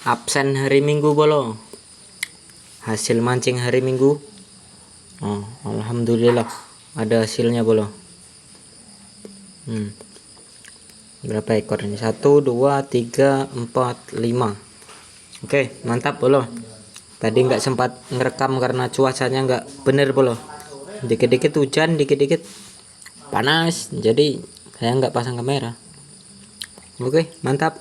absen hari Minggu bolo. Hasil mancing hari Minggu. Oh, alhamdulillah ada hasilnya bolo. Berapa ekor ini? 1 2 3 4 5. Oke, mantap bolo. Tadi nggak sempat ngerekam karena cuacanya nggak bener bolo. Dikit-dikit hujan, dikit-dikit panas, jadi saya nggak pasang kamera. Oke, mantap.